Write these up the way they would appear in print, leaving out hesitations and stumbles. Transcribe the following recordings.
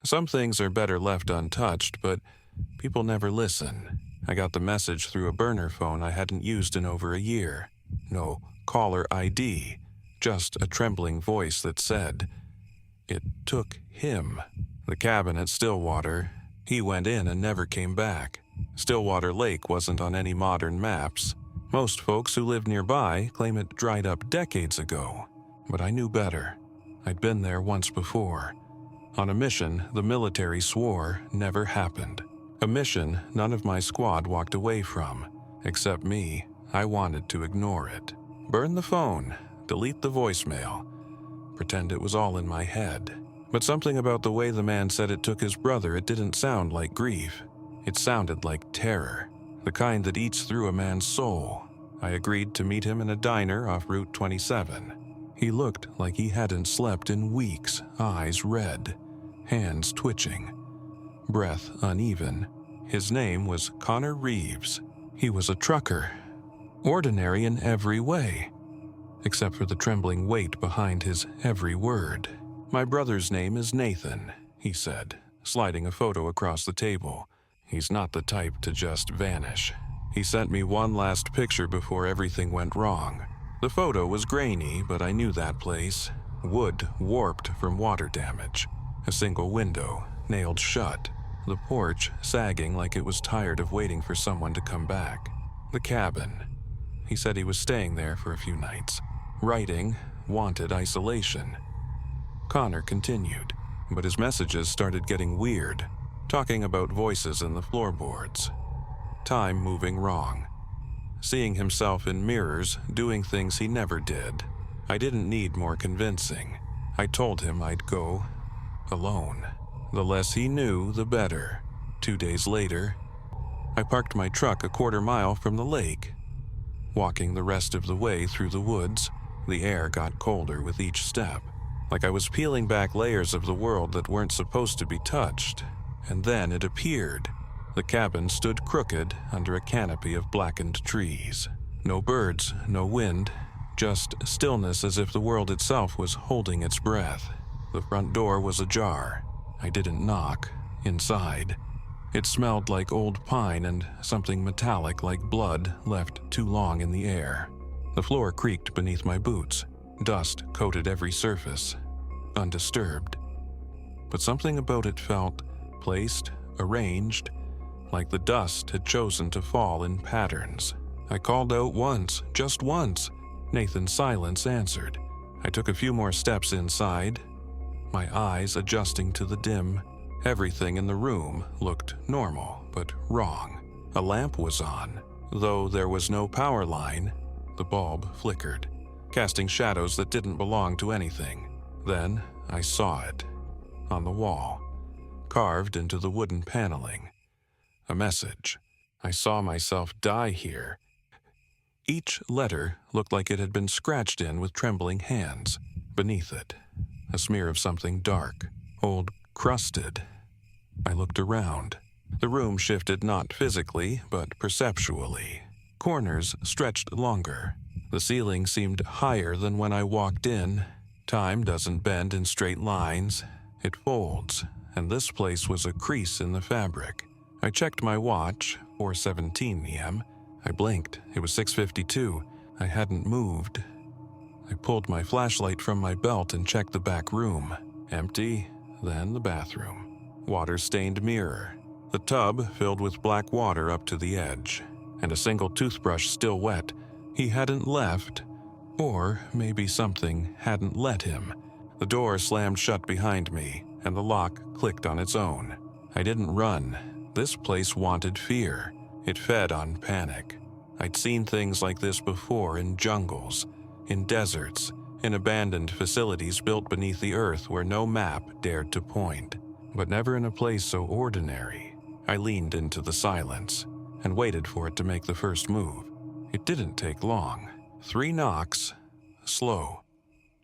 Some things are better left untouched, but people never listen. I got the message through a burner phone I hadn't used in over a year. No caller ID, just a trembling voice that said, "It took him." The cabin at Stillwater, he went in and never came back. Stillwater Lake wasn't on any modern maps. Most folks who live nearby claim it dried up decades ago. But I knew better. I'd been there once before. On a mission the military swore never happened. A mission none of my squad walked away from. Except me, I wanted to ignore it. Burn the phone, delete the voicemail, pretend it was all in my head. But something about the way the man said it took his brother, it didn't sound like grief. It sounded like terror, the kind that eats through a man's soul. I agreed to meet him in a diner off Route 27. He looked like he hadn't slept in weeks, eyes red, hands twitching, breath uneven. His name was Connor Reeves. He was a trucker, ordinary in every way, except for the trembling weight behind his every word. "My brother's name is Nathan," he said, sliding a photo across the table. "He's not the type to just vanish." He sent me one last picture before everything went wrong. The photo was grainy, but I knew that place. Wood warped from water damage. A single window, nailed shut. The porch sagging like it was tired of waiting for someone to come back. The cabin. He said he was staying there for a few nights. Writing, wanted isolation. Connor continued, but his messages started getting weird, talking about voices in the floorboards. Time moving wrong. Seeing himself in mirrors, doing things he never did. I didn't need more convincing. I told him I'd go alone. The less he knew, the better. 2 days later, I parked my truck a quarter mile from the lake. Walking the rest of the way through the woods, the air got colder with each step, like I was peeling back layers of the world that weren't supposed to be touched. And then it appeared. The cabin stood crooked under a canopy of blackened trees. No birds, no wind, just stillness as if the world itself was holding its breath. The front door was ajar. I didn't knock. Inside, it smelled like old pine and something metallic like blood left too long in the air. The floor creaked beneath my boots. Dust coated every surface, undisturbed. But something about it felt placed, arranged, like the dust had chosen to fall in patterns. I called out once, just once. Nathan's silence answered. I took a few more steps inside, my eyes adjusting to the dim. Everything in the room looked normal, but wrong. A lamp was on. Though there was no power line, the bulb flickered, casting shadows that didn't belong to anything. Then I saw it, on the wall, carved into the wooden paneling. A message. I saw myself die here. Each letter looked like it had been scratched in with trembling hands. Beneath it, a smear of something dark, old, crusted. I looked around. The room shifted not physically, but perceptually. Corners stretched longer. The ceiling seemed higher than when I walked in. Time doesn't bend in straight lines. It folds, and this place was a crease in the fabric. I checked my watch, 4:17 p.m. I blinked. It was 6:52. I hadn't moved. I pulled my flashlight from my belt and checked the back room. Empty, then the bathroom. Water-stained mirror. The tub filled with black water up to the edge, and a single toothbrush still wet. He hadn't left, or maybe something hadn't let him. The door slammed shut behind me, and the lock clicked on its own. I didn't run. This place wanted fear. It fed on panic. I'd seen things like this before in jungles, in deserts, in abandoned facilities built beneath the earth where no map dared to point, but never in a place so ordinary. I leaned into the silence and waited for it to make the first move. It didn't take long. 3 knocks, slow,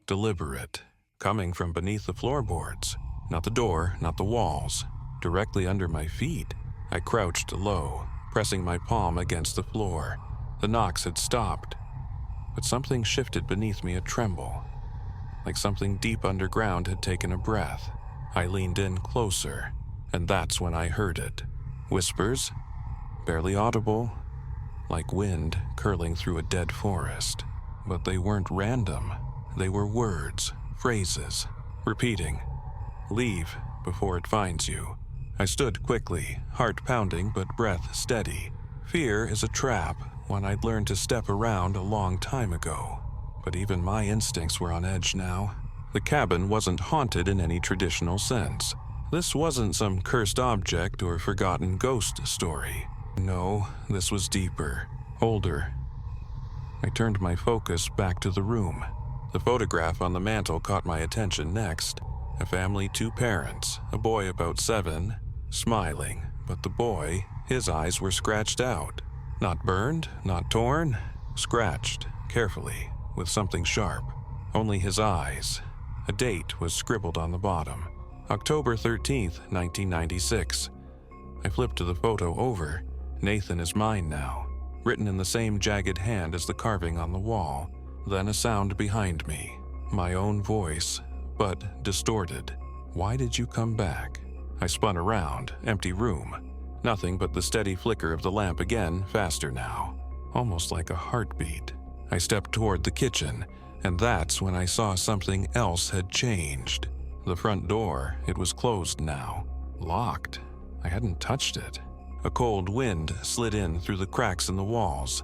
deliberate, coming from beneath the floorboards. Not the door, not the walls, directly under my feet. I crouched low, pressing my palm against the floor. The knocks had stopped, but something shifted beneath me a tremble, like something deep underground had taken a breath. I leaned in closer, and that's when I heard it. Whispers, barely audible, like wind curling through a dead forest. But they weren't random. They were words, phrases, repeating. Leave before it finds you. I stood quickly, heart pounding but breath steady. Fear is a trap, one I'd learned to step around a long time ago. But even my instincts were on edge now. The cabin wasn't haunted in any traditional sense. This wasn't some cursed object or forgotten ghost story. No, this was deeper, older. I turned my focus back to the room. The photograph on the mantel caught my attention next. A family, 2 parents, a boy about 7, smiling, but the boy, his eyes were scratched out. Not burned, not torn, scratched, carefully, with something sharp. Only his eyes. A date was scribbled on the bottom. October 13th, 1996. I flipped the photo over. Nathan is mine now, written in the same jagged hand as the carving on the wall. Then a sound behind me. My own voice, but distorted. Why did you come back? I spun around, empty room. Nothing but the steady flicker of the lamp again, faster now. Almost like a heartbeat. I stepped toward the kitchen, and that's when I saw something else had changed. The front door, it was closed now. Locked. I hadn't touched it. A cold wind slid in through the cracks in the walls,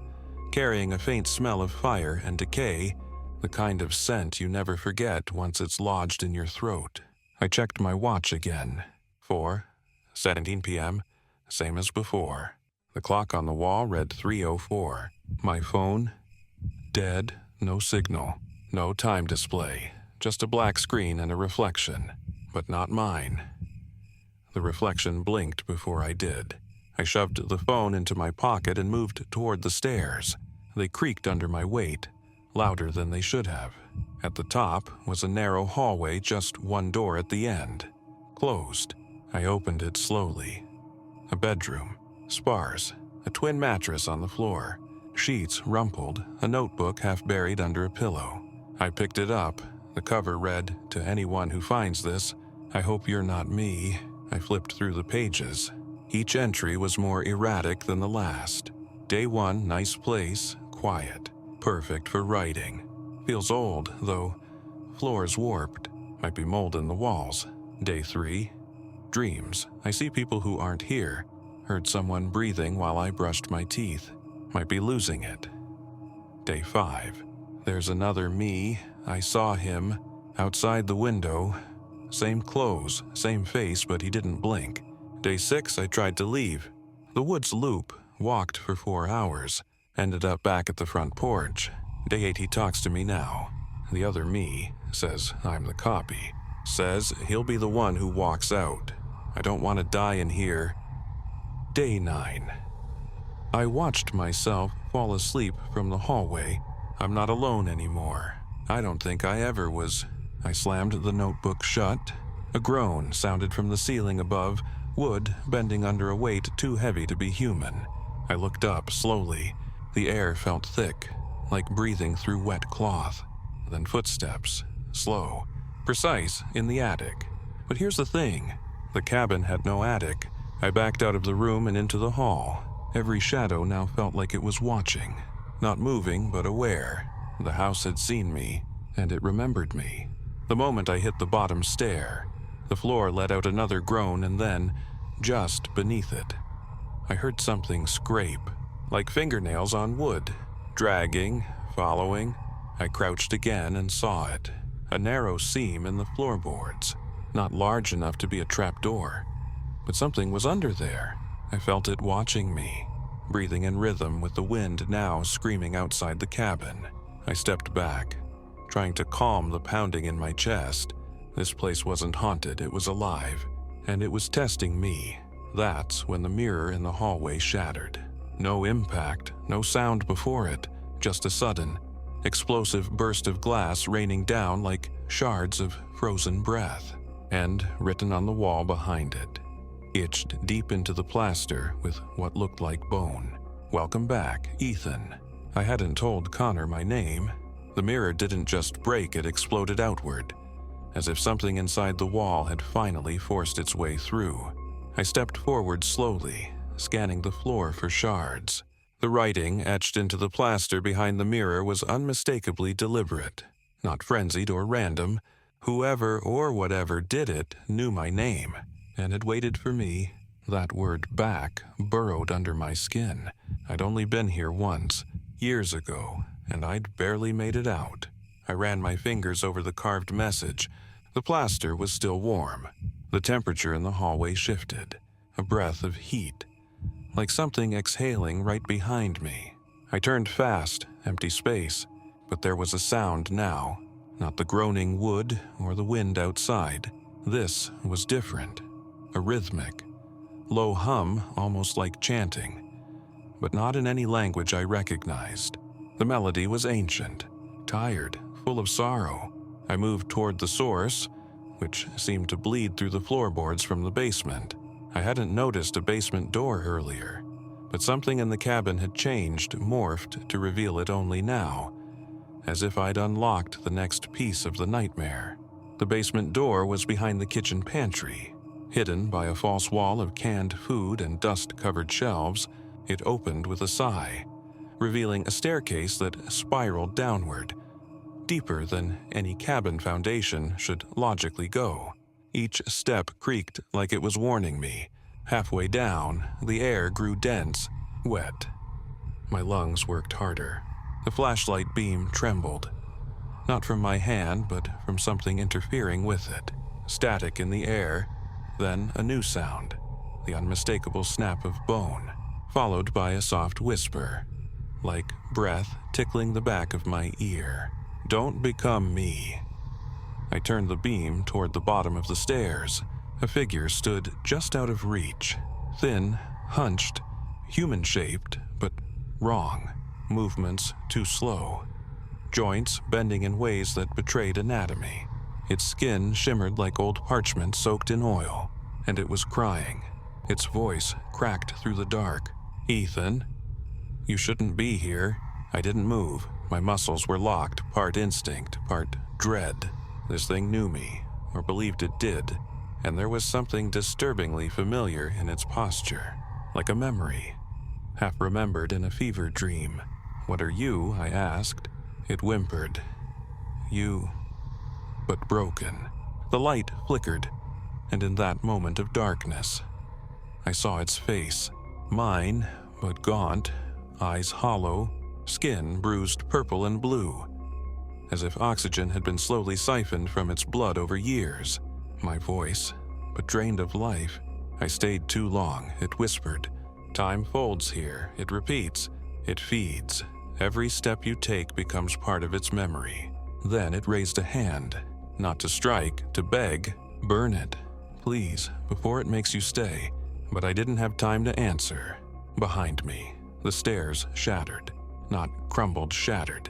carrying a faint smell of fire and decay, the kind of scent you never forget once it's lodged in your throat. I checked my watch again. 4:17 p.m., same as before. The clock on the wall read 3:04. My phone, dead, no signal, no time display, just a black screen and a reflection, but not mine. The reflection blinked before I did. I shoved the phone into my pocket and moved toward the stairs. They creaked under my weight, louder than they should have. At the top was a narrow hallway, just one door at the end. Closed. I opened it slowly. A bedroom, sparse, a twin mattress on the floor, sheets rumpled, a notebook half buried under a pillow. I picked it up. The cover read, "To anyone who finds this, I hope you're not me." I flipped through the pages. Each entry was more erratic than the last. Day 1, nice place, quiet, perfect for writing. Feels old, though. Floors warped, might be mold in the walls. Day 3, dreams. I see people who aren't here. Heard someone breathing while I brushed my teeth. Might be losing it. Day 5, there's another me. I saw him, outside the window. Same clothes, same face, but he didn't blink. Day 6, I tried to leave. The woods loop, walked for 4 hours, ended up back at the front porch. Day 8, he talks to me now. The other me says I'm the copy. Says he'll be the one who walks out. I don't want to die in here. Day 9. I watched myself fall asleep from the hallway. I'm not alone anymore. I don't think I ever was. I slammed the notebook shut. A groan sounded from the ceiling above, wood bending under a weight too heavy to be human. I looked up slowly. The air felt thick, like breathing through wet cloth. Then footsteps, slow, precise, in the attic. But here's the thing. The cabin had no attic. I backed out of the room and into the hall. Every shadow now felt like it was watching. Not moving, but aware. The house had seen me, and it remembered me. The moment I hit the bottom stair, the floor let out another groan, and then, just beneath it, I heard something scrape, like fingernails on wood, dragging, following. I crouched again and saw it. A narrow seam in the floorboards, not large enough to be a trapdoor, but something was under there. I felt it watching me, breathing in rhythm with the wind now screaming outside the cabin. I stepped back, trying to calm the pounding in my chest. This place wasn't haunted, it was alive, and it was testing me. That's when the mirror in the hallway shattered. No impact, no sound before it, just a sudden, explosive burst of glass raining down like shards of frozen breath, and written on the wall behind it, etched deep into the plaster with what looked like bone. "Welcome back, Ethan." I hadn't told Connor my name. The mirror didn't just break, it exploded outward. as if something inside the wall had finally forced its way through. I stepped forward slowly, scanning the floor for shards. The writing etched into the plaster behind the mirror was unmistakably deliberate, not frenzied or random. Whoever or whatever did it knew my name, and had waited for me. That word back burrowed under my skin. I'd only been here once, years ago, and I'd barely made it out. I ran my fingers over the carved message. The plaster was still warm. The temperature in the hallway shifted, a breath of heat, like something exhaling right behind me. I turned fast, empty space, but there was a sound now, not the groaning wood or the wind outside. This was different, a rhythmic, low hum, almost like chanting, but not in any language I recognized. The melody was ancient, tired, full of sorrow. I moved toward the source, which seemed to bleed through the floorboards from the basement. I hadn't noticed a basement door earlier, but something in the cabin had changed, morphed to reveal it only now, as if I'd unlocked the next piece of the nightmare. The basement door was behind the kitchen pantry. Hidden by a false wall of canned food and dust-covered shelves, it opened with a sigh, revealing a staircase that spiraled downward, deeper than any cabin foundation should logically go. Each step creaked like it was warning me. Halfway down, the air grew dense, wet. My lungs worked harder. The flashlight beam trembled, not from my hand, but from something interfering with it. Static in the air, then a new sound, the unmistakable snap of bone, followed by a soft whisper, like breath tickling the back of my ear. "Don't become me." I turned the beam toward the bottom of the stairs. A figure stood just out of reach, thin, hunched, human-shaped, but wrong. Movements too slow. Joints bending in ways that betrayed anatomy. Its skin shimmered like old parchment soaked in oil, and it was crying. Its voice cracked through the dark. "Ethan, you shouldn't be here." I didn't move. My muscles were locked, part instinct, part dread. This thing knew me, or believed it did, and there was something disturbingly familiar in its posture, like a memory, half remembered in a fever dream. "What are you?" I asked. It whimpered. "You," but broken. The light flickered, and in that moment of darkness, I saw its face. Mine, but gaunt, eyes hollow, skin bruised purple and blue, as if oxygen had been slowly siphoned from its blood over years. My voice, but drained of life. I stayed too long, it whispered. "Time folds here, it repeats, it feeds. Every step you take becomes part of its memory." Then it raised a hand, not to strike, to beg. "Burn it, please, before it makes you stay." But I didn't have time to answer. Behind me, the stairs shattered, not crumbled, shattered,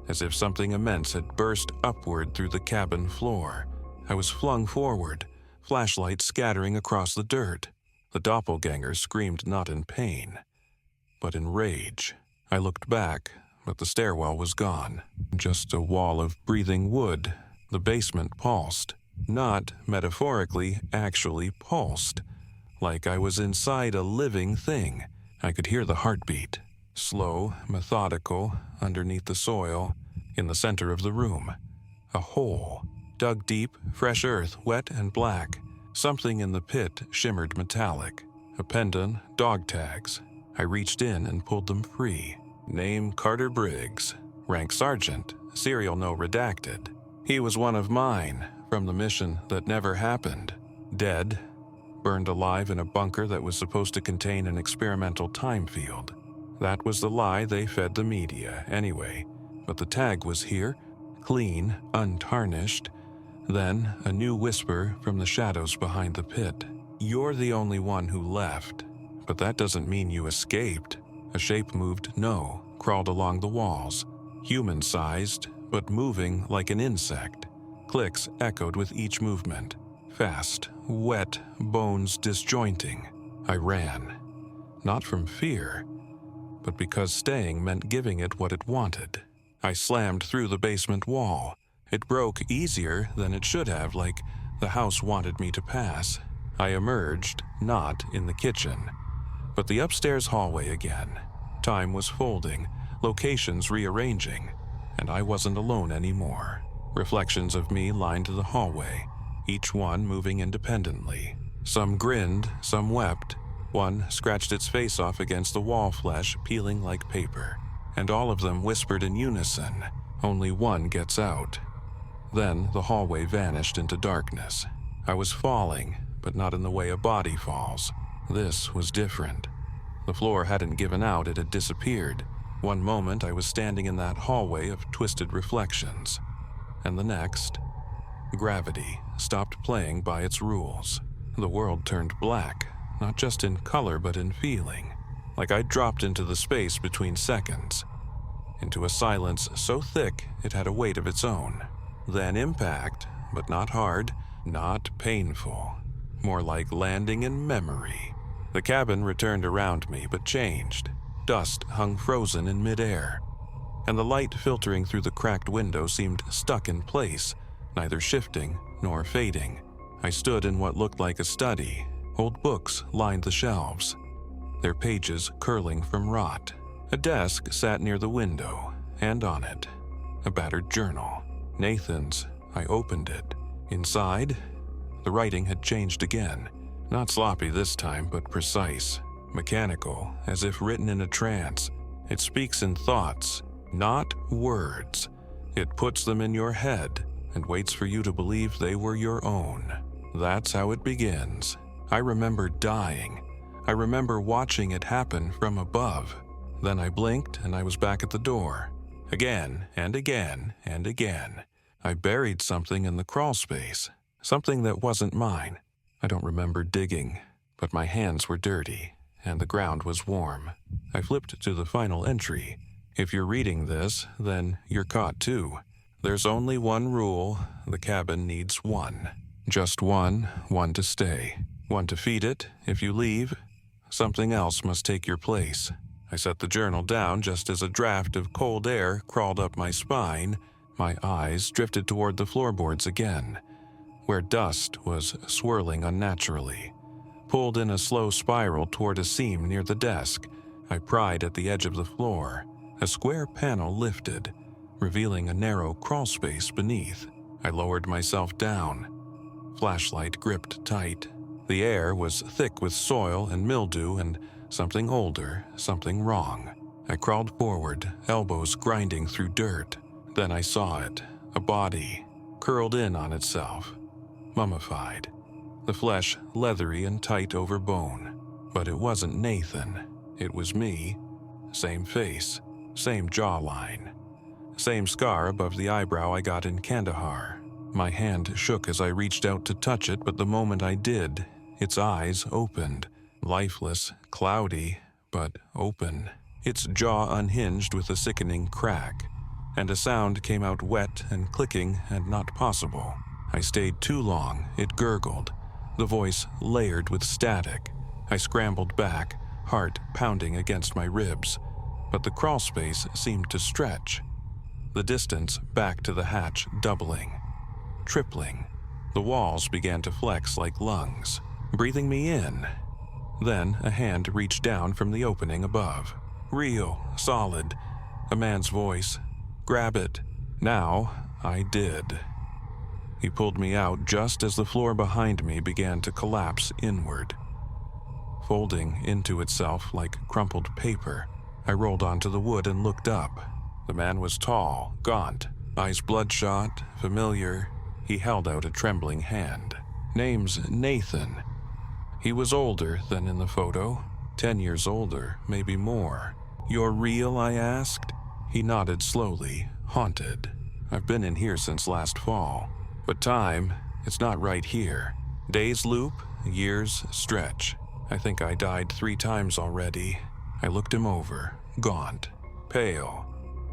as if something immense had burst upward through the cabin floor. I was flung forward, flashlight scattering across the dirt. The doppelganger screamed not in pain, but in rage. I looked back, but the stairwell was gone. Just a wall of breathing wood. The basement pulsed. Not metaphorically, actually pulsed. Like I was inside a living thing. I could hear the heartbeat. Slow, methodical, underneath the soil, in the center of the room. A hole. Dug deep, fresh earth, wet and black. Something in the pit shimmered metallic. A pendant, dog tags. I reached in and pulled them free. Name Carter Briggs. Rank Sergeant. Serial no redacted. He was one of mine, from the mission that never happened. Dead. Burned alive in a bunker that was supposed to contain an experimental time field. That was the lie they fed the media, anyway. But the tag was here, clean, untarnished. Then, a new whisper from the shadows behind the pit. "You're the only one who left. But that doesn't mean you escaped." A shape moved, crawled along the walls. Human-sized, but moving like an insect. Clicks echoed with each movement. Fast, wet, bones disjointing. I ran. Not from fear, but because staying meant giving it what it wanted. I slammed through the basement wall, It broke easier than it should have, like the house wanted me to pass. I emerged, not in the kitchen, but the upstairs hallway again. Time was folding, locations rearranging, and I wasn't alone anymore. Reflections of me lined the hallway, each one moving independently. Some grinned, some wept. One scratched its face off against the wall flesh, peeling like paper. And all of them whispered in unison, "Only one gets out." Then the hallway vanished into darkness. I was falling, but not in the way a body falls. This was different. The floor hadn't given out, it had disappeared. One moment I was standing in that hallway of twisted reflections, and the next, gravity stopped playing by its rules. The world turned black, not just in color but in feeling, like I'd dropped into the space between seconds, into a silence so thick it had a weight of its own. Then impact, but not hard, not painful, more like landing in memory. The cabin returned around me but changed. Dust hung frozen in midair, and the light filtering through the cracked window seemed stuck in place, neither shifting nor fading. I stood in what looked like a study. Old books lined the shelves, their pages curling from rot. A desk sat near the window, and on it, a battered journal. Nathan's. I opened it. Inside, the writing had changed again. Not sloppy this time, but precise. Mechanical, as if written in a trance. It speaks in thoughts, not words. It puts them in your head and waits for you to believe they were your own. That's how it begins. I remember dying. I remember watching it happen from above. Then I blinked and I was back at the door. Again and again and again. I buried something in the crawl space, something that wasn't mine. I don't remember digging, but my hands were dirty and the ground was warm. I flipped to the final entry. If you're reading this, then you're caught too. There's only one rule: the cabin needs one. Just one to stay. One to feed it. If you leave, something else must take your place. I set the journal down just as a draft of cold air crawled up my spine. My eyes drifted toward the floorboards again, where dust was swirling unnaturally. Pulled in a slow spiral toward a seam near the desk, I pried at the edge of the floor. A square panel lifted, revealing a narrow crawl space beneath. I lowered myself down. Flashlight gripped tight. The air was thick with soil and mildew and something older, something wrong. I crawled forward, elbows grinding through dirt. Then I saw it, a body, curled in on itself, mummified. The flesh leathery and tight over bone. But it wasn't Nathan. It was me. Same face, same jawline, same scar above the eyebrow I got in Kandahar. My hand shook as I reached out to touch it, but the moment I did, its eyes opened, lifeless, cloudy, but open. Its jaw unhinged with a sickening crack, and a sound came out wet and clicking and not possible. I stayed too long, it gurgled, the voice layered with static. I scrambled back, heart pounding against my ribs, but the crawl space seemed to stretch. The distance back to the hatch doubling, tripling. The walls began to flex like lungs, breathing me in. Then a hand reached down from the opening above. Real, solid, a man's voice. Grab it. Now I did. He pulled me out just as the floor behind me began to collapse inward, folding into itself like crumpled paper. I rolled onto the wood and looked up. The man was tall, gaunt, eyes bloodshot, familiar. He held out a trembling hand. Name's Nathan. He was older than in the photo, 10 years older, maybe more. You're real, I asked. He nodded slowly, haunted. I've been in here since last fall. But time, it's not right here. Days loop, years stretch. I think I died 3 times already. I looked him over, gaunt, pale,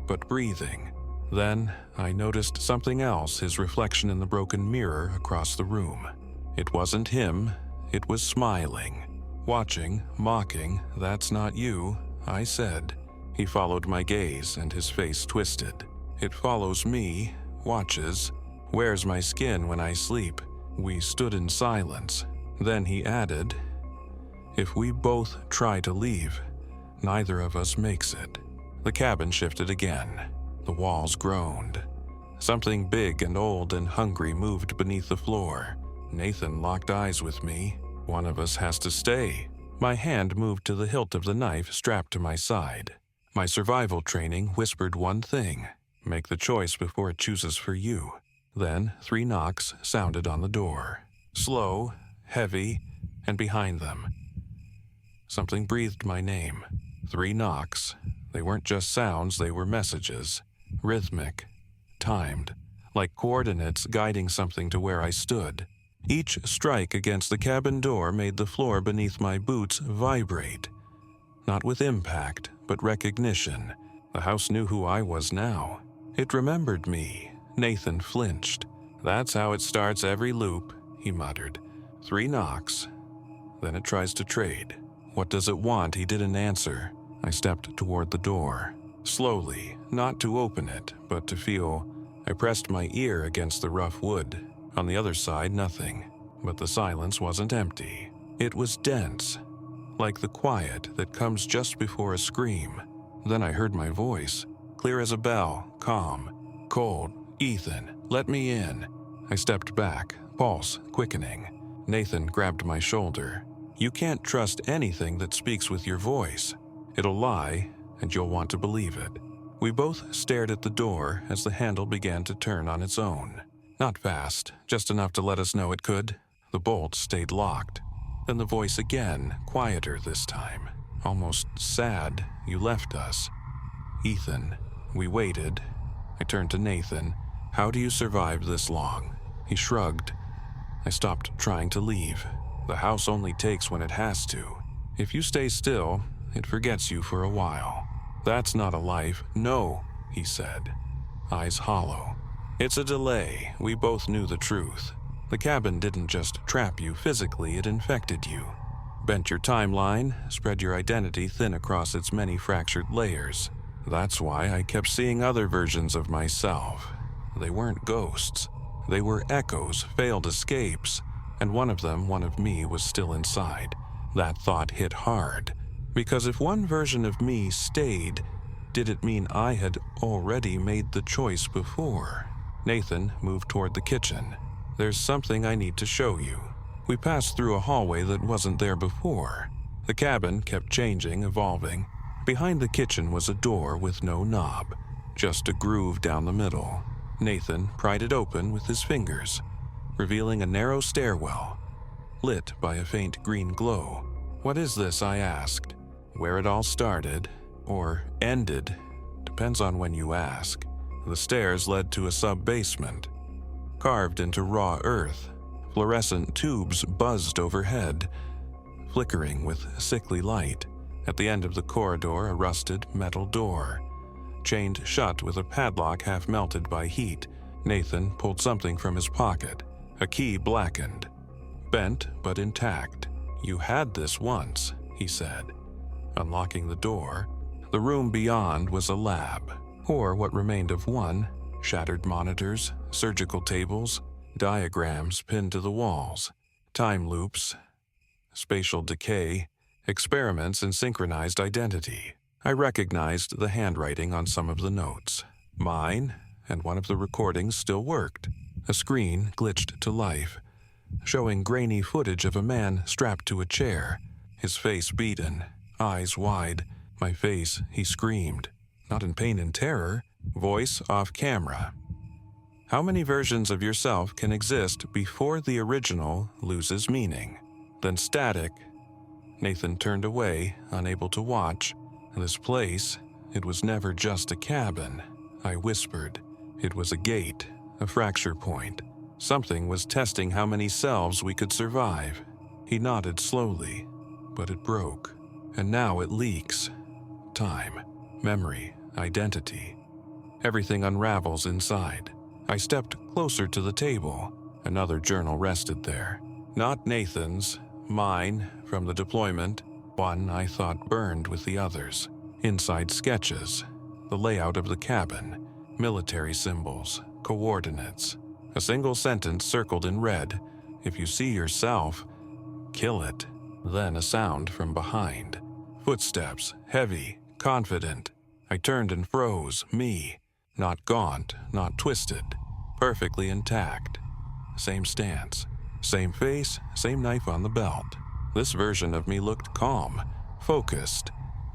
but breathing. Then I noticed something else, his reflection in the broken mirror across the room. It wasn't him, it was smiling. Watching, mocking. That's not you, I said. He followed my gaze and his face twisted. It follows me watches, wears my skin when I sleep. We stood in silence. Then he added, "If we both try to leave, neither of us makes it." The cabin shifted again. The walls groaned. Something big and old and hungry moved beneath the floor. Nathan locked eyes with me. "One of us has to stay." My hand moved to the hilt of the knife strapped to my side. My survival training whispered one thing: make the choice before it chooses for you. Then 3 knocks sounded on the door. Slow, heavy, and behind them. Something breathed my name. 3 knocks. They weren't just sounds, they were messages. Rhythmic, timed, like coordinates guiding something to where I stood. Each strike against the cabin door made the floor beneath my boots vibrate. Not with impact, but recognition. The house knew who I was now. It remembered me. Nathan flinched. "That's how it starts every loop," he muttered. 3 knocks. Then it tries to trade. "What does it want?" He didn't answer. I stepped toward the door. Slowly, not to open it, but to feel. I pressed my ear against the rough wood. On the other side, nothing. But the silence wasn't empty. It was dense, like the quiet that comes just before a scream. Then I heard my voice, clear as a bell, calm, cold. "Ethan, let me in." I stepped back, pulse quickening. Nathan grabbed my shoulder. "You can't trust anything that speaks with your voice. It'll lie, and you'll want to believe it." We both stared at the door as the handle began to turn on its own. Not fast, just enough to let us know it could. The bolt stayed locked. Then the voice again, quieter this time. Almost sad. "You left us." "Ethan." We waited. I turned to Nathan. "How do you survive this long?" He shrugged. I stopped trying to leave. The house only takes when it has to. If you stay still, it forgets you for a while. "That's not a life." "No," he said, eyes hollow. "It's a delay." We both knew the truth. The cabin didn't just trap you physically, it infected you. Bent your timeline, spread your identity thin across its many fractured layers. That's why I kept seeing other versions of myself. They weren't ghosts. They were echoes, failed escapes, and one of them, one of me, was still inside. That thought hit hard. Because if one version of me stayed, did it mean I had already made the choice before? Nathan moved toward the kitchen. "There's something I need to show you." We passed through a hallway that wasn't there before. The cabin kept changing, evolving. Behind the kitchen was a door with no knob, just a groove down the middle. Nathan pried it open with his fingers, revealing a narrow stairwell, lit by a faint green glow. "What is this?" I asked. Where it all started, or ended, depends on when you ask. The stairs led to a sub-basement, carved into raw earth. Fluorescent tubes buzzed overhead, flickering with sickly light. At the end of the corridor, a rusted metal door, chained shut with a padlock half melted by heat. Nathan pulled something from his pocket, a key blackened, bent but intact. "You had this once," he said. Unlocking the door, the room beyond was a lab, or what remained of one. Shattered monitors, surgical tables, diagrams pinned to the walls, time loops, spatial decay, experiments in synchronized identity. I recognized the handwriting on some of the notes. Mine, and one of the recordings still worked. A screen glitched to life, showing grainy footage of a man strapped to a chair, his face beaten, eyes wide. "My face," he screamed, not in pain and terror, voice off camera. "How many versions of yourself can exist before the original loses meaning?" Then static. Nathan turned away, unable to watch. "This place, it was never just a cabin," I whispered. "It was a gate, a fracture point. Something was testing how many selves we could survive." He nodded slowly, but it broke. And now it leaks. Time, memory, identity. Everything unravels inside. I stepped closer to the table. Another journal rested there. Not Nathan's, mine, from the deployment. One I thought burned with the others. Inside sketches, the layout of the cabin, military symbols, coordinates. A single sentence circled in red. If you see yourself, kill it. Then a sound from behind. Footsteps, heavy, confident. I turned and froze, me. Not gaunt, not twisted. Perfectly intact. Same stance, same face, same knife on the belt. This version of me looked calm, focused,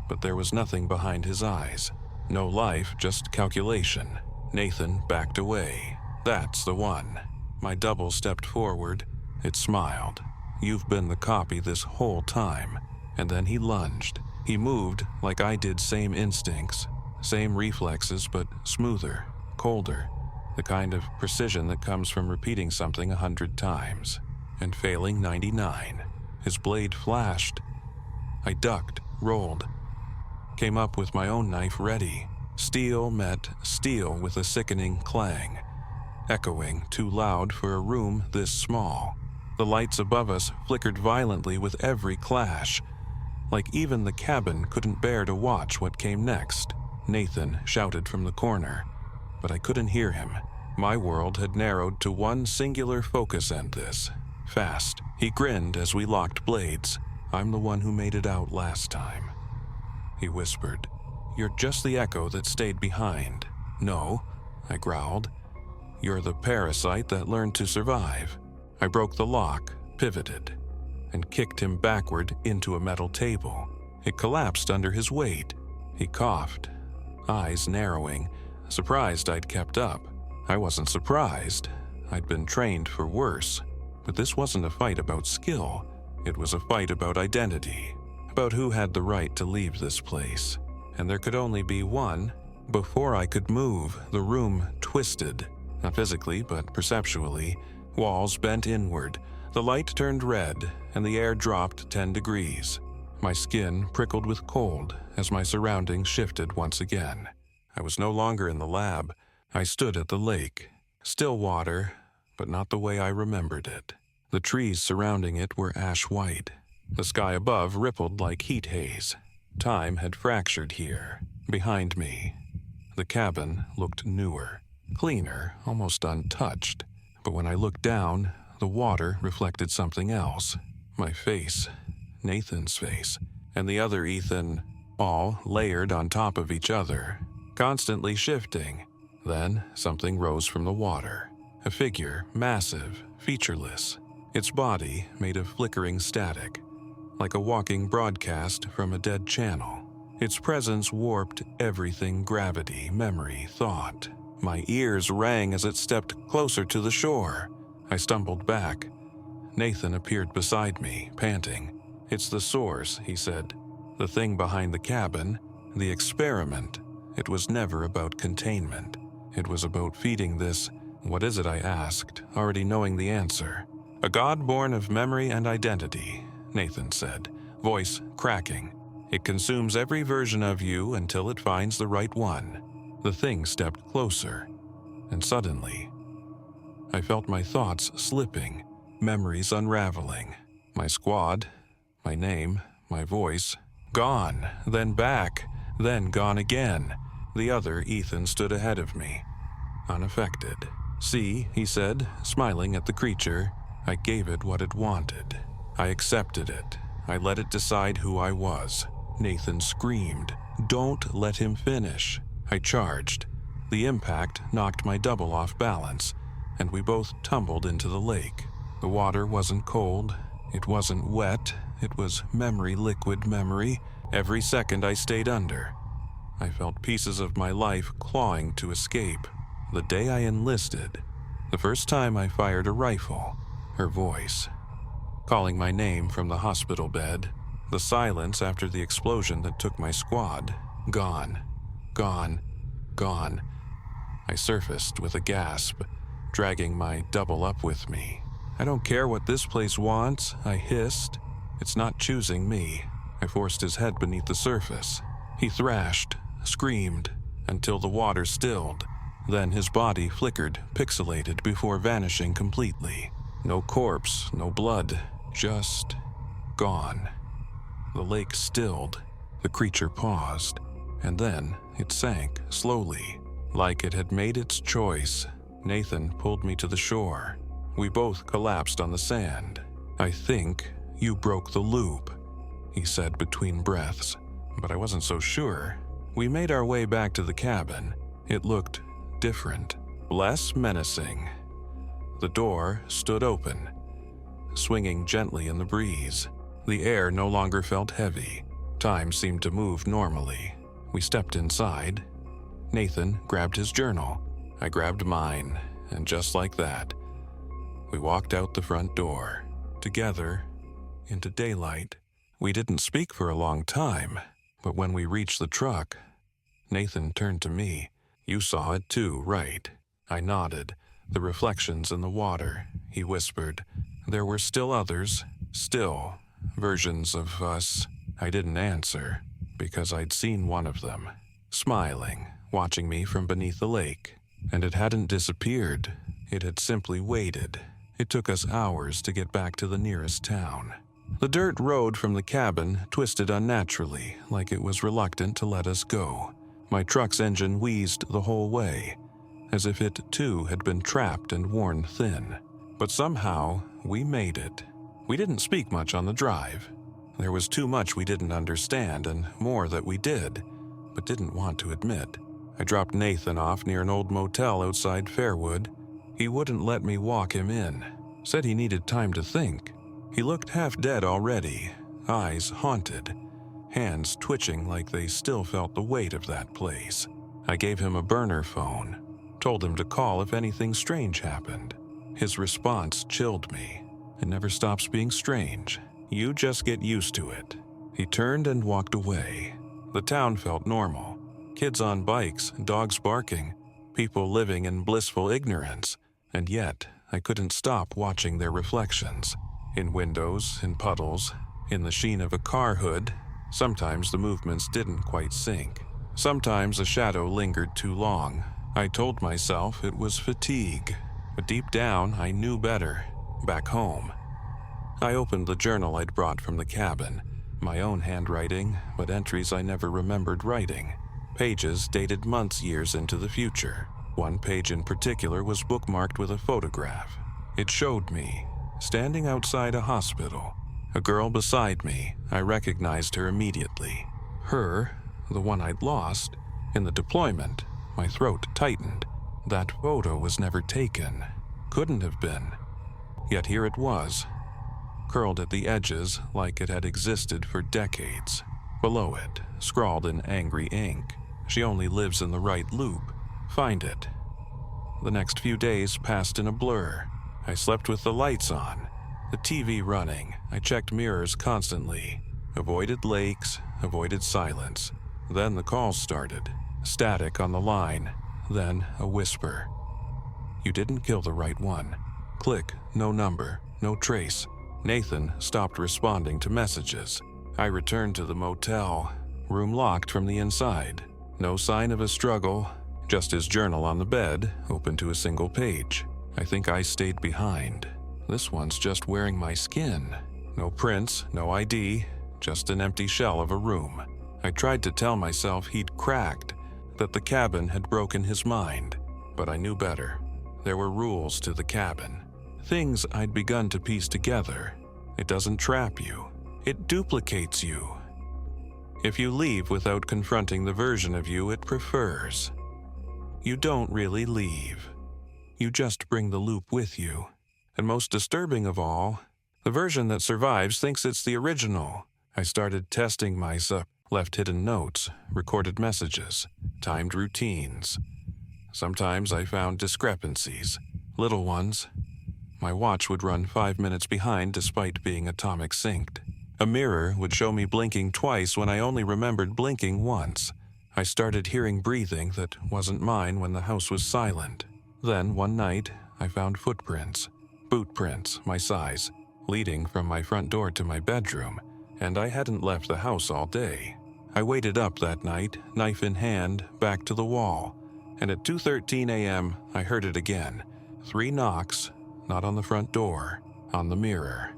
but there was nothing behind his eyes. No life, just calculation. Nathan backed away. That's the one. My double stepped forward. It smiled. You've been the copy this whole time. And then he lunged. He moved like I did, same instincts, same reflexes, but smoother, colder. The kind of precision that comes from repeating something 100 times and failing 99. His blade flashed. I ducked, rolled, came up with my own knife ready. Steel met steel with a sickening clang, echoing too loud for a room this small. The lights above us flickered violently with every clash, like even the cabin couldn't bear to watch what came next. Nathan shouted from the corner, but I couldn't hear him. My world had narrowed to one singular focus, and this, fast. He grinned as we locked blades. I'm the one who made it out last time. He whispered, you're just the echo that stayed behind. No, I growled. You're the parasite that learned to survive. I broke the lock, pivoted, and kicked him backward into a metal table. It collapsed under his weight. He coughed, eyes narrowing, surprised I'd kept up. I wasn't surprised. I'd been trained for worse. But this wasn't a fight about skill. It was a fight about identity, about who had the right to leave this place. And there could only be one. Before I could move, the room twisted, not physically, but perceptually. Walls bent inward, the light turned red, and the air dropped 10 degrees. My skin prickled with cold as my surroundings shifted once again. I was no longer in the lab. I stood at the lake. Still water, but not the way I remembered it. The trees surrounding it were ash white. The sky above rippled like heat haze. Time had fractured here, behind me. The cabin looked newer, cleaner, almost untouched. But when I looked down, the water reflected something else. My face, Nathan's face, and the other Ethan, all layered on top of each other, constantly shifting. Then something rose from the water. A figure, massive, featureless. Its body made of flickering static, like a walking broadcast from a dead channel. Its presence warped everything: gravity, memory, thought. My ears rang as it stepped closer to the shore. I stumbled back. Nathan appeared beside me, panting. It's the source, he said. The thing behind the cabin, the experiment. It was never about containment. It was about feeding this. What is it, I asked, already knowing the answer. A god born of memory and identity, Nathan said, voice cracking. It consumes every version of you until it finds the right one. The thing stepped closer, and suddenly, I felt my thoughts slipping, memories unraveling. My squad, my name, my voice, gone, then back, then gone again. The other Ethan stood ahead of me, unaffected. See, he said, smiling at the creature. I gave it what it wanted. I accepted it. I let it decide who I was. Nathan screamed, "Don't let him finish." I charged. The impact knocked my double off balance, and we both tumbled into the lake. The water wasn't cold. It wasn't wet. It was memory, liquid memory. Every second I stayed under, I felt pieces of my life clawing to escape. The day I enlisted, the first time I fired a rifle, her voice, calling my name from the hospital bed, the silence after the explosion that took my squad, gone, gone, gone. I surfaced with a gasp, dragging my double up with me. I don't care what this place wants, I hissed. It's not choosing me. I forced his head beneath the surface. He thrashed, screamed, until the water stilled. Then his body flickered, pixelated before vanishing completely. No corpse, no blood, just gone. The lake stilled. The creature paused, and then it sank slowly, like it had made its choice. Nathan pulled me to the shore. We both collapsed on the sand. "I think you broke the loop," he said between breaths, but I wasn't so sure. We made our way back to the cabin. It looked different, less menacing. The door stood open, swinging gently in the breeze. The air no longer felt heavy. Time seemed to move normally. We stepped inside. Nathan grabbed his journal. I grabbed mine, and just like that, we walked out the front door, together, into daylight. We didn't speak for a long time, but when we reached the truck, Nathan turned to me. "You saw it too, right?" I nodded. "The reflections in the water," he whispered. "There were still others, still versions of us." I didn't answer, because I'd seen one of them, smiling, watching me from beneath the lake. And it hadn't disappeared. It had simply waited. It took us hours to get back to the nearest town. The dirt road from the cabin twisted unnaturally, like it was reluctant to let us go. My truck's engine wheezed the whole way, as if it too had been trapped and worn thin. But somehow, we made it. We didn't speak much on the drive. There was too much we didn't understand and more that we did, but didn't want to admit. I dropped Nathan off near an old motel outside Fairwood. He wouldn't let me walk him in. Said he needed time to think. He looked half dead already, eyes haunted, hands twitching like they still felt the weight of that place. I gave him a burner phone, told him to call if anything strange happened. His response chilled me. "It never stops being strange. You just get used to it." He turned and walked away. The town felt normal. Kids on bikes, dogs barking, people living in blissful ignorance. And yet, I couldn't stop watching their reflections. In windows, in puddles, in the sheen of a car hood. Sometimes the movements didn't quite sync. Sometimes a shadow lingered too long. I told myself it was fatigue, but deep down I knew better. Back home, I opened the journal I'd brought from the cabin. My own handwriting, but entries I never remembered writing. Pages dated months, years into the future. One page in particular was bookmarked with a photograph. It showed me, standing outside a hospital. A girl beside me. I recognized her immediately. Her, the one I'd lost, in the deployment. My throat tightened. That photo was never taken. Couldn't have been. Yet here it was, curled at the edges like it had existed for decades. Below it, scrawled in angry ink, "She only lives in the right loop. Find it." The next few days passed in a blur. I slept with the lights on, the TV running. I checked mirrors constantly, avoided lakes, avoided silence. Then the calls started, static on the line, then a whisper. "You didn't kill the right one." Click, no number, no trace. Nathan stopped responding to messages. I returned to the motel, room locked from the inside. No sign of a struggle, just his journal on the bed, open to a single page. I think I stayed behind. This one's just wearing my skin. No prints, no ID, just an empty shell of a room. I tried to tell myself he'd cracked, that the cabin had broken his mind, but I knew better. There were rules to the cabin. Things I'd begun to piece together. It doesn't trap you. It duplicates you. If you leave without confronting the version of you it prefers, you don't really leave. You just bring the loop with you. And most disturbing of all, the version that survives thinks it's the original. I started testing myself, left hidden notes, recorded messages, timed routines. Sometimes I found discrepancies, little ones. My watch would run 5 minutes behind despite being atomic synced. A mirror would show me blinking twice when I only remembered blinking once. I started hearing breathing that wasn't mine when the house was silent. Then, one night, I found footprints, boot prints, my size, leading from my front door to my bedroom, and I hadn't left the house all day. I waited up that night, knife in hand, back to the wall, and at 2:13 a.m. I heard it again. 3 knocks, not on the front door, on the mirror.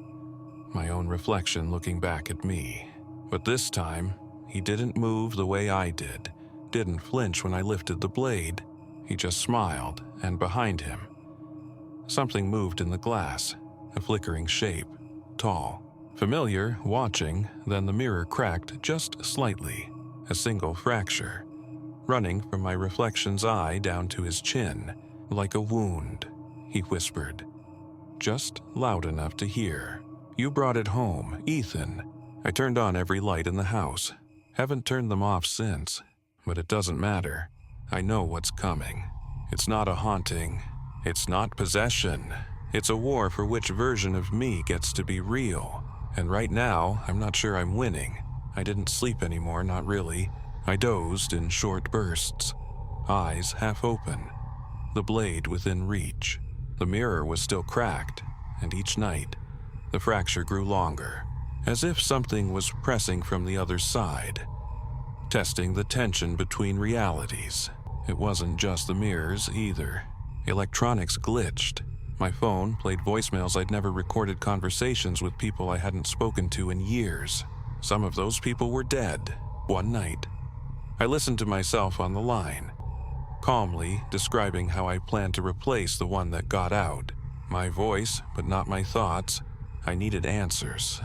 My own reflection looking back at me. But this time, he didn't move the way I did, didn't flinch when I lifted the blade. He just smiled, and behind him, something moved in the glass, a flickering shape, tall, familiar, watching, then the mirror cracked just slightly, a single fracture, running from my reflection's eye down to his chin, like a wound, he whispered, just loud enough to hear. "You brought it home, Ethan." I turned on every light in the house. Haven't turned them off since, but it doesn't matter. I know what's coming. It's not a haunting. It's not possession. It's a war for which version of me gets to be real. And right now, I'm not sure I'm winning. I didn't sleep anymore, not really. I dozed in short bursts, eyes half open, the blade within reach. The mirror was still cracked, and each night, the fracture grew longer, as if something was pressing from the other side, testing the tension between realities. It wasn't just the mirrors either. Electronics glitched. My phone played voicemails. I'd never recorded conversations with people I hadn't spoken to in years. Some of those people were dead. One night, I listened to myself on the line, calmly describing how I planned to replace the one that got out. My voice, but not my thoughts. I needed answers.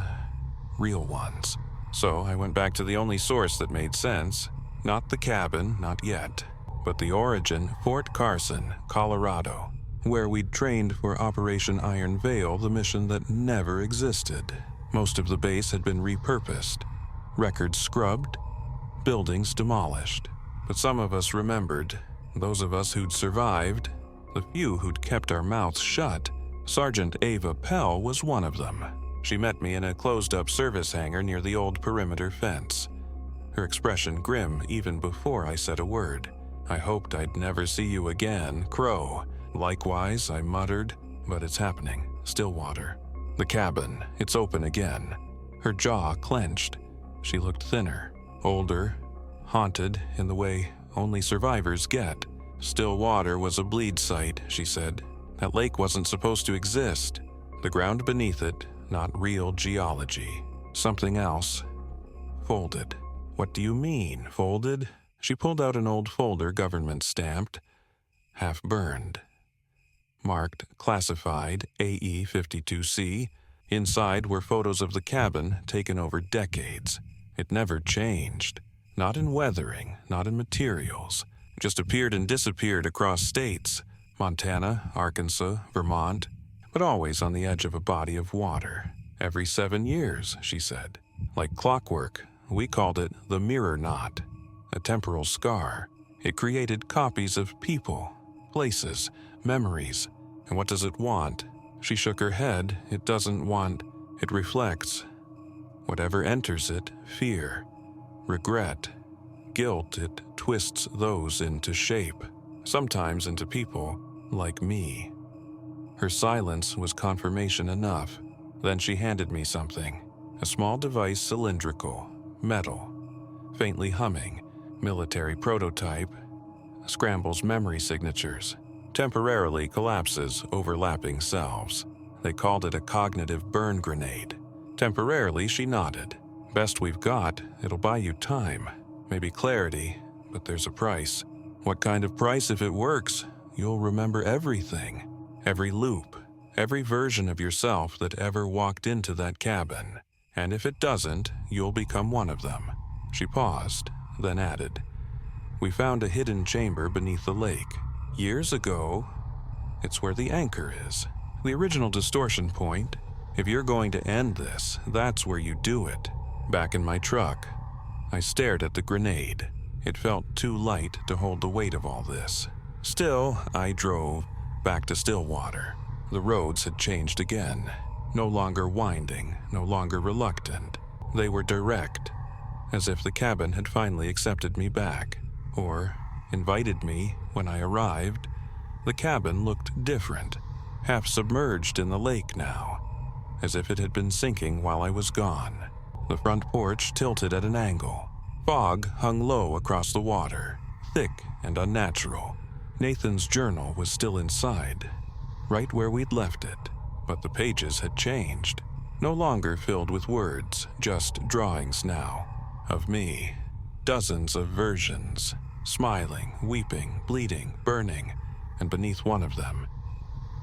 Real ones. So I went back to the only source that made sense. Not the cabin, not yet, but the origin, Fort Carson, Colorado, where we'd trained for Operation Iron Veil, the mission that never existed. Most of the base had been repurposed, records scrubbed, buildings demolished. But some of us remembered, those of us who'd survived, the few who'd kept our mouths shut. Sergeant Ava Pell was one of them. She met me in a closed-up service hangar near the old perimeter fence, her expression grim even before I said a word. "I hoped I'd never see you again, Crow." "Likewise," I muttered, "but it's happening. Stillwater. The cabin, it's open again." Her jaw clenched. She looked thinner, older, haunted in the way only survivors get. "Stillwater was a bleed site," she said. "That lake wasn't supposed to exist. The ground beneath it, not real geology. Something else. Folded." "What do you mean, folded?" She pulled out an old folder, government stamped, half burned, marked classified AE 52C. Inside were photos of the cabin taken over decades. It never changed. Not in weathering, not in materials. Just appeared and disappeared across states. Montana, Arkansas, Vermont, but always on the edge of a body of water. Every 7 years, she said. Like clockwork, we called it the mirror knot, a temporal scar. It created copies of people, places, memories. And what does it want? She shook her head. It doesn't want, it reflects. Whatever enters it, fear, regret, guilt, it twists those into shape, sometimes into people like me. Her silence was confirmation enough. Then she handed me something, a small device, cylindrical, metal, faintly humming, military prototype, scrambles memory signatures, temporarily collapses overlapping selves. They called it a cognitive burn grenade. Temporarily, she nodded. "Best we've got. It'll buy you time, maybe clarity, but there's a price." "What kind of price if it works? You'll remember everything. Every loop, every version of yourself that ever walked into that cabin. And if it doesn't, you'll become one of them." She paused, then added, "We found a hidden chamber beneath the lake. Years ago, it's where the anchor is. The original distortion point. If you're going to end this, that's where you do it." Back in my truck, I stared at the grenade. It felt too light to hold the weight of all this. Still, I drove back to Stillwater. The roads had changed again. No longer winding, no longer reluctant. They were direct, as if the cabin had finally accepted me back, or invited me when I arrived. The cabin looked different, half submerged in the lake now, as if it had been sinking while I was gone. The front porch tilted at an angle. Fog hung low across the water, thick and unnatural. Nathan's journal was still inside, right where we'd left it, but the pages had changed. No longer filled with words, just drawings now. Of me. Dozens of versions. smiling, weeping, bleeding, burning, and beneath one of them,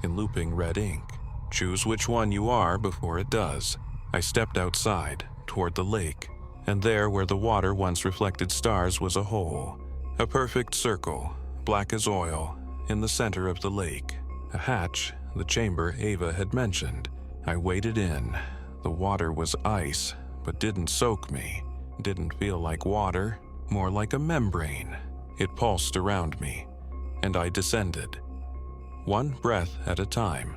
in looping red ink, "Choose which one you are before it does." I stepped outside, toward the lake, and there where the water once reflected stars was a hole, a perfect circle, black as oil, in the center of the lake. A hatch, the chamber Ava had mentioned. I waded in. The water was ice, but didn't soak me. Didn't feel like water, more like a membrane. It pulsed around me, and I descended, one breath at a time,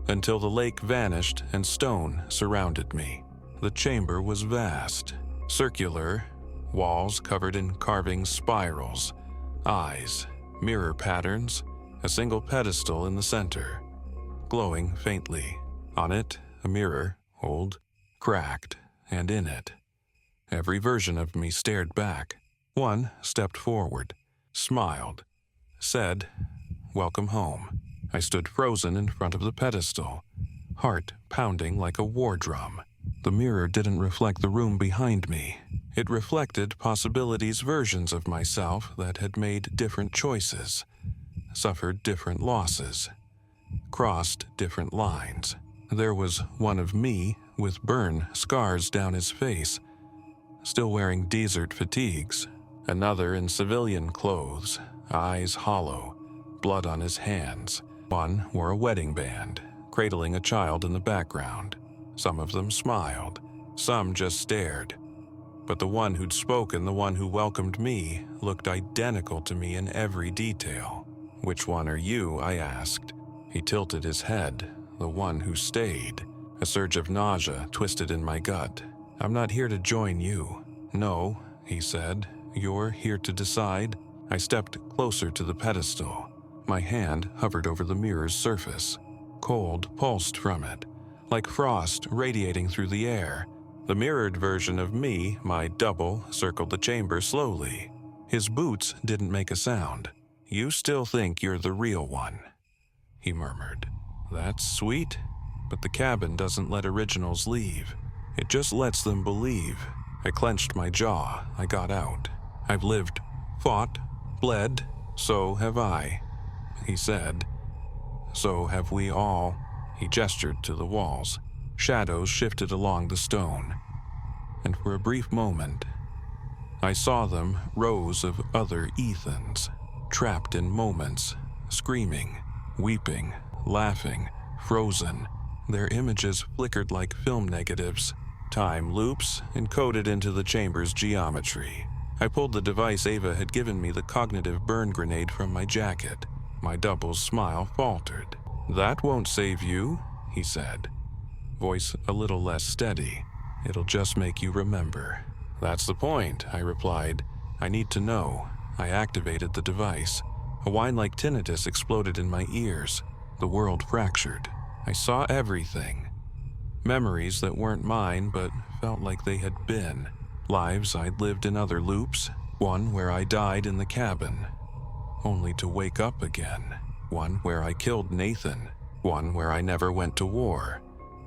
until the lake vanished and stone surrounded me. The chamber was vast, circular, walls covered in carving spirals, eyes, mirror patterns, a single pedestal in the center, glowing faintly. On it, a mirror, old, cracked, and in it, every version of me stared back. One stepped forward, smiled, said, "Welcome home." I stood frozen in front of the pedestal, heart pounding like a war drum. The mirror didn't reflect the room behind me. It reflected possibilities, versions of myself that had made different choices, suffered different losses, crossed different lines. There was one of me with burn scars down his face, still wearing desert fatigues. Another in civilian clothes, eyes hollow, blood on his hands. One wore a wedding band, cradling a child in the background. Some of them smiled, some just stared. But the one who'd spoken, the one who welcomed me, looked identical to me in every detail. "Which one are you?" I asked. He tilted his head, the one who stayed. A surge of nausea twisted in my gut. "I'm not here to join you." "No," he said. "You're here to decide." I stepped closer to the pedestal. My hand hovered over the mirror's surface. Cold pulsed from it, like frost radiating through the air. The mirrored version of me, my double, circled the chamber slowly. His boots didn't make a sound. "You still think you're the real one," he murmured. "That's sweet, but the cabin doesn't let originals leave. It just lets them believe." I clenched my jaw. I got out. "I've lived, fought, bled. So have I," he said. "So have we all." He gestured to the walls. Shadows shifted along the stone, and for a brief moment, I saw them, rows of other Ethans, trapped in moments, screaming, weeping, laughing, frozen. Their images flickered like film negatives, time loops encoded into the chamber's geometry. I pulled the device Ava had given me, the cognitive burn grenade, from my jacket. My double's smile faltered. "That won't save you," he said, voice a little less steady. "It'll just make you remember." "That's the point," I replied. "I need to know." I activated the device. A whine-like tinnitus exploded in my ears. The world fractured. I saw everything. Memories that weren't mine but felt like they had been. Lives I'd lived in other loops. One where I died in the cabin, only to wake up again. One where I killed Nathan. One where I never went to war.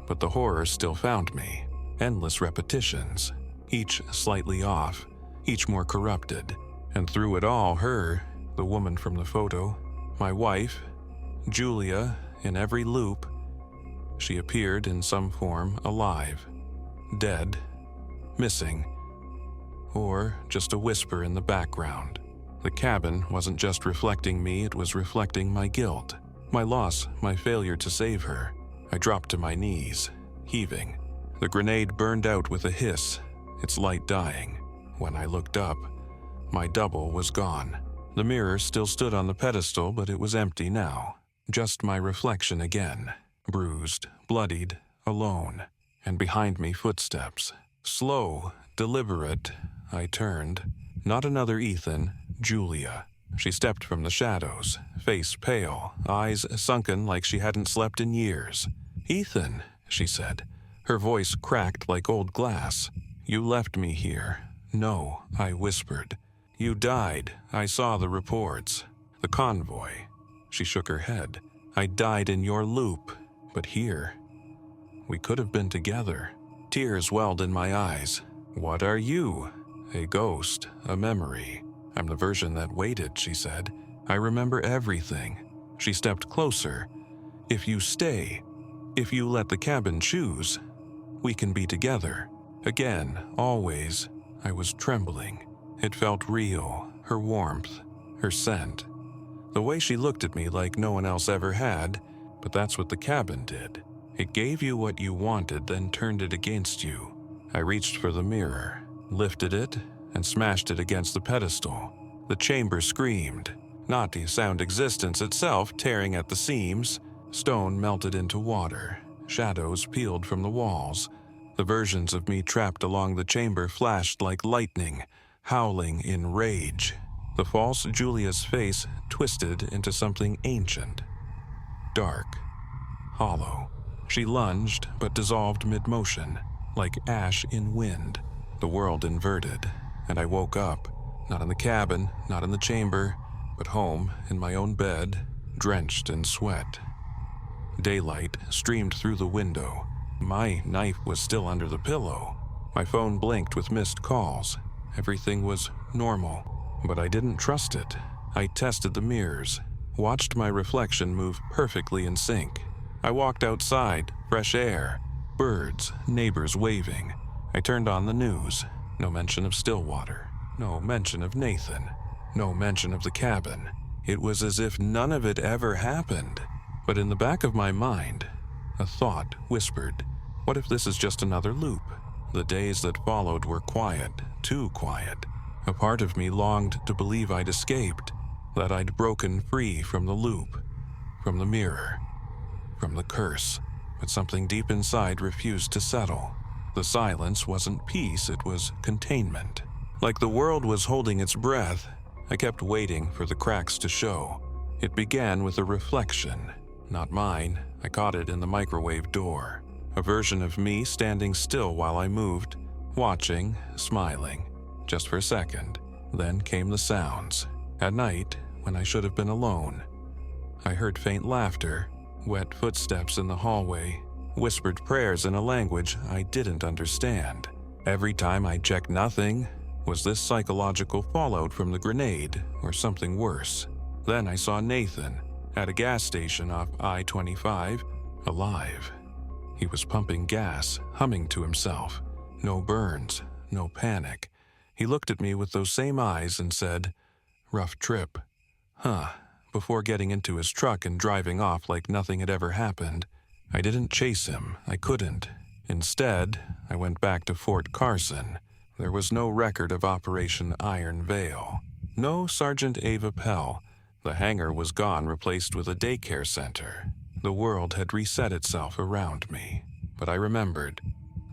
But the horror still found me. Endless repetitions, each slightly off, each more corrupted. And through it all, her, the woman from the photo, my wife, Julia, in every loop, she appeared in some form alive, dead, missing, or just a whisper in the background. The cabin wasn't just reflecting me, it was reflecting my guilt, my loss, my failure to save her. I dropped to my knees, heaving. The grenade burned out with a hiss, its light dying. When I looked up, my double was gone. The mirror still stood on the pedestal, but it was empty now. Just my reflection again, bruised, bloodied, alone. And behind me, footsteps. Slow, deliberate. I turned. Not another Ethan, Julia. She stepped from the shadows, face pale, eyes sunken like she hadn't slept in years. "Ethan," she said. Her voice cracked like old glass. "You left me here." "No," I whispered. "You died. I saw the reports. The convoy." She shook her head. "I died in your loop, but here. We could have been together." Tears welled in my eyes. "What are you?" "A ghost, a memory." I'm the version that waited, she said. I remember everything. She stepped closer. If you stay, if you let the cabin choose, we can be together. Again, always. I was trembling. It felt real, her warmth, her scent. The way she looked at me like no one else ever had, but that's what the cabin did. It gave you what you wanted, then turned it against you. I reached for the mirror, lifted it, and smashed it against the pedestal. The chamber screamed, not the sound existence itself tearing at the seams. Stone melted into water. Shadows peeled from the walls. The versions of me trapped along the chamber flashed like lightning, howling in rage. The false Julia's face twisted into something ancient, dark, hollow. She lunged, but dissolved mid-motion, like ash in wind. The world inverted, and I woke up, not in the cabin, not in the chamber, but home, in my own bed, drenched in sweat. Daylight streamed through the window. My knife was still under the pillow. My phone blinked with missed calls. Everything was normal, but I didn't trust it. I tested the mirrors, watched my reflection move perfectly in sync. I walked outside, fresh air, birds, neighbors waving. I turned on the news. No mention of Stillwater. No mention of Nathan. No mention of the cabin. It was as if none of it ever happened. But in the back of my mind, a thought whispered, what if this is just another loop? The days that followed were quiet, too quiet. A part of me longed to believe I'd escaped, that I'd broken free from the loop, from the mirror, from the curse. But something deep inside refused to settle. The silence wasn't peace, it was containment. Like the world was holding its breath, I kept waiting for the cracks to show. It began with a reflection. Not mine. I caught it in the microwave door. A version of me standing still while I moved, watching, smiling. Just for a second. Then came the sounds. At night, when I should have been alone. I heard faint laughter, wet footsteps in the hallway, whispered prayers in a language I didn't understand. Every time I checked nothing, was this psychological fallout from the grenade or something worse? Then I saw Nathan at a gas station off I-25, alive. He was pumping gas, humming to himself. No burns, no panic. He looked at me with those same eyes and said, "Rough trip." Before getting into his truck and driving off like nothing had ever happened. I didn't chase him. I couldn't. Instead, I went back to Fort Carson. There was no record of Operation Iron Veil. No Sergeant Ava Pell. The hangar was gone, replaced with a daycare center. The world had reset itself around me. But I remembered.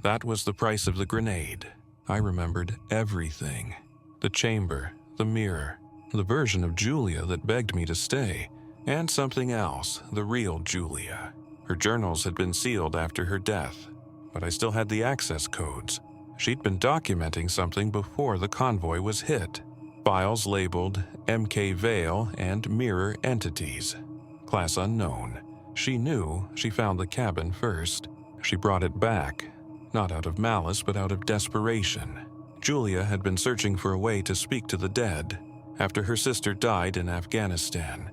That was the price of the grenade. I remembered everything. The chamber, the mirror, the version of Julia that begged me to stay, and something else, the real Julia. Her journals had been sealed after her death, but I still had the access codes. She'd been documenting something before the convoy was hit. Files labeled MK Veil and Mirror Entities. Class unknown. She knew she found the cabin first. She brought it back, not out of malice but out of desperation. Julia had been searching for a way to speak to the dead. After her sister died in Afghanistan,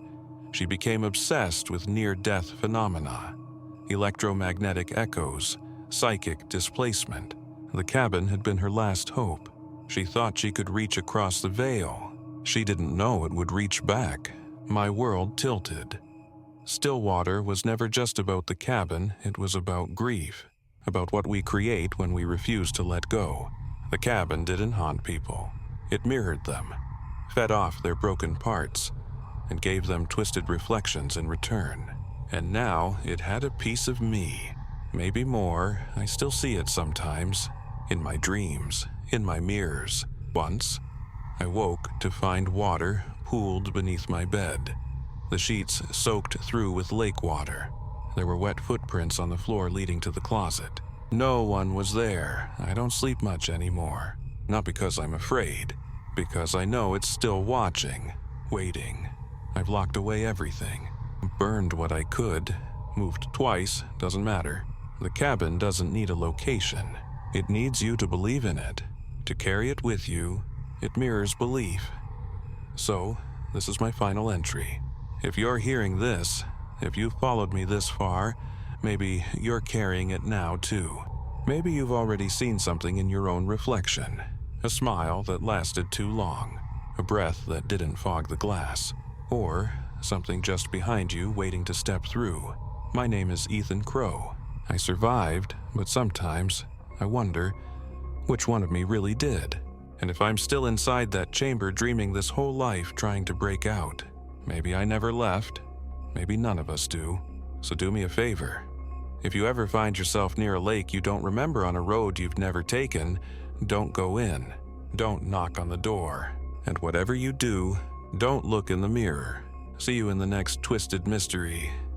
she became obsessed with near-death phenomena. Electromagnetic echoes, psychic displacement. The cabin had been her last hope. She thought she could reach across the veil. She didn't know it would reach back. My world tilted. Stillwater was never just about the cabin, it was about grief. About what we create when we refuse to let go. The cabin didn't haunt people. It mirrored them, fed off their broken parts, and gave them twisted reflections in return. And now it had a piece of me. Maybe more. I still see it sometimes. In my dreams, in my mirrors. Once, I woke to find water pooled beneath my bed. The sheets soaked through with lake water. There were wet footprints on the floor leading to the closet. No one was there. I don't sleep much anymore. Not because I'm afraid, because I know it's still watching, waiting. I've locked away everything. Burned what I could. Moved twice, doesn't matter. The cabin doesn't need a location. It needs you to believe in it, to carry it with you. It mirrors belief. So, this is my final entry. If you're hearing this, if you've followed me this far, maybe you're carrying it now too. Maybe you've already seen something in your own reflection. A smile that lasted too long, a breath that didn't fog the glass, or something just behind you waiting to step through. My name is Ethan Crow. I survived, but sometimes I wonder which one of me really did. And if I'm still inside that chamber dreaming this whole life trying to break out, maybe I never left, maybe none of us do. So do me a favor. If you ever find yourself near a lake you don't remember on a road you've never taken, don't go in. Don't knock on the door. And whatever you do, don't look in the mirror. See you in the next Twisted Mystery.